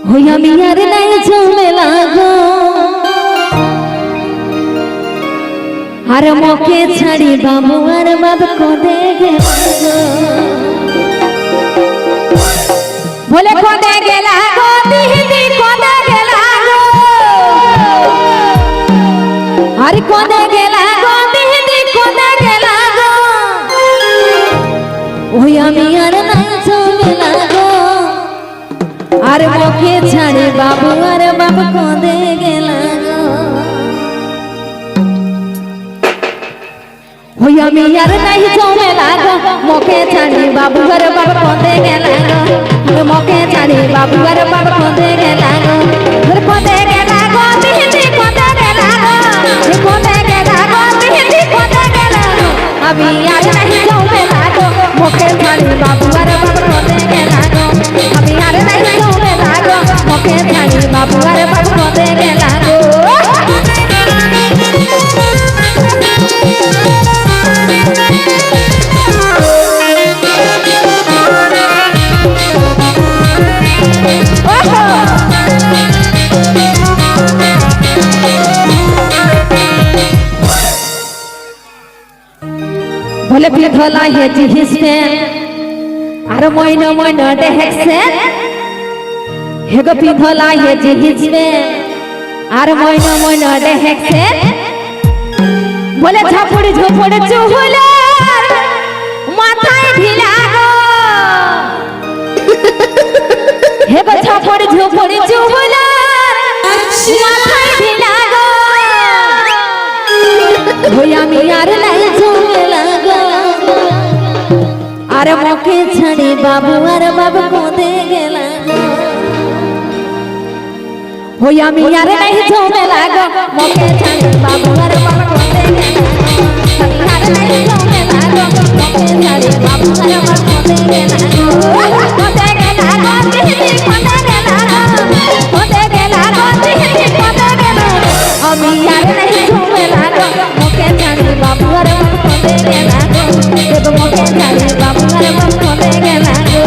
হই আমি আর নাই ঝামেলা গো আর মকে ছাড়ি বাবু আর বাব কোদে গেলা গো বলে কোদে গেলা গো দিদি কোদে গেলা গো আর কোদে গেলা গো দিদি কোদে গেলা গো ওই আমি আর নাই ঝামেলা গো আর মকে ছাড়ি বাবু আর বাব কোদে গেলা গো ওই আমি আর নাই ঝামেলা গো মকে ছাড়ি বাবু আর বাব কোদে গেলা গো মকে ছাড়ি বাবু আর বাব কোদে গেলা গো কোদে গেলা গো দিদি কোদে গেলা গো কোদে গেলা গো দিদি কোদে গেলা গো আমি আর নাই ঝামেলা গো মকে ছাড়ি বাবু আর বাব কোদে গেলা গো আমি আর নাই ঝামেলা গো মকে ছাড়ি বাবু আর বাব কোদে গেলা গো भले पिधला हे जिहिसे आर मइनो मइनो देखसे हेगो पिधला हे जिहिसे आर मइनो मइनो देखसे बोले झापड़ी झोपड़ी चुहुला माथाय ढिला गो हेगो झापड़ी झोपड़ी चुहुला माथाय ढिला गो होया मी यार लाई झोमेला गो आरे मके छड़ी बाबू आरे बाबू कोदे गेला गो होया मी यार लाई झोमेला गो मके छड़ी बाबू आरे बाबू कोदे गेला छड़ी यार लाई झोमेला गो मके छड़ी बाबू आरे बाबू कोदे गेला गो कोदे गेला गो दिदी कोदे गेला गो कोदे गेला गो दिदी कोदे गेला আমি यार लाई झोमेला गो मके छड़ी बाबू आरे बाबू कोदे गेला गो देव मके छड़ी बाबू आरे बाबू कोदे गेला गो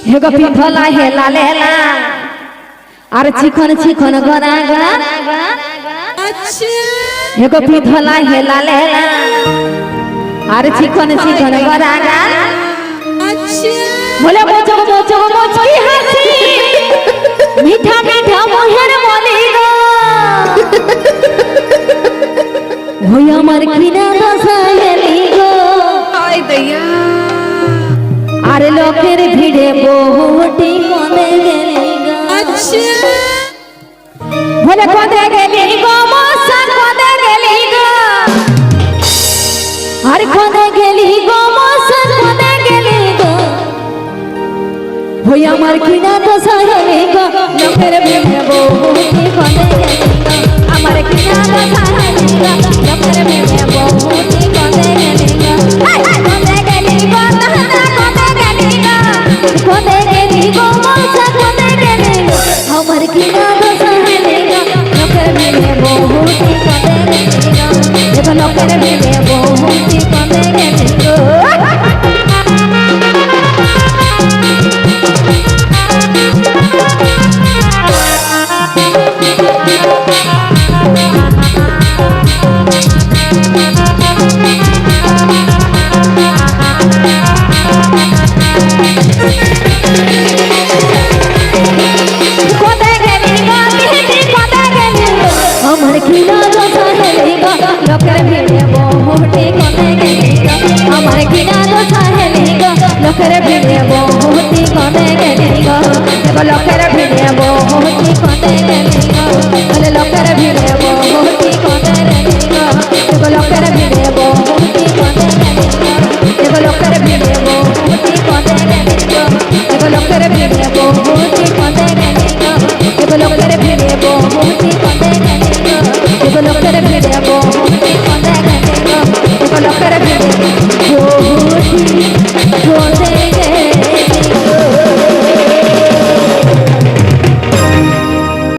हेगो पिधला हे लालेला आर चिकन चिकन गरागा अच्छा हेगो पिधला हे लालेला आर चिकन चिकन गरागा अच्छा बोले मोचो मोचो मोचकी हंसी मीठा मीठा मोहर बोली गो होय আমার কিনা দশায়েলি গো আয় দয়া আর লোকের ভিড়ে বহুটি কোদে গেলি গো আচ্ছা বলে কোদে গেলি গো মশা কোদে গেলি গো আর কোদে গেলি গো মশা কোদে গেলি গো হই আমার কিনা দশায়েলি গো লোকের ভিড়ে বহুটি কোদে গেলি গো আমার কিনা দশায়েলি গো লোকের ভিড়ে বহুটি কোদে গেলি গো কোদে গেলি গো কোদে গেলি গো মশা কোদে গেলি গো আমার কিনা দশায়েলি গো লোকের ভিড়ে বহুটি কোদে গেলি গো দেখো লোকের ভিড়ে বহুটি কোদে গেলি গো लोकेर भिड़े बहुटी कोदे गेली गो আমার কিনা দশায়েলি গো লোকের ভিড়ে বহুটি কোদে গেলি গো দেখো লোকের ভিড়ে বহুটি কোদে গেলি গো বলে লোকের ভিড়ে বহুটি কোদে গেলি গো দেখো লোকের ভিড়ে বহুটি কোদে গেলি গো দেখো লোকের ভিড়ে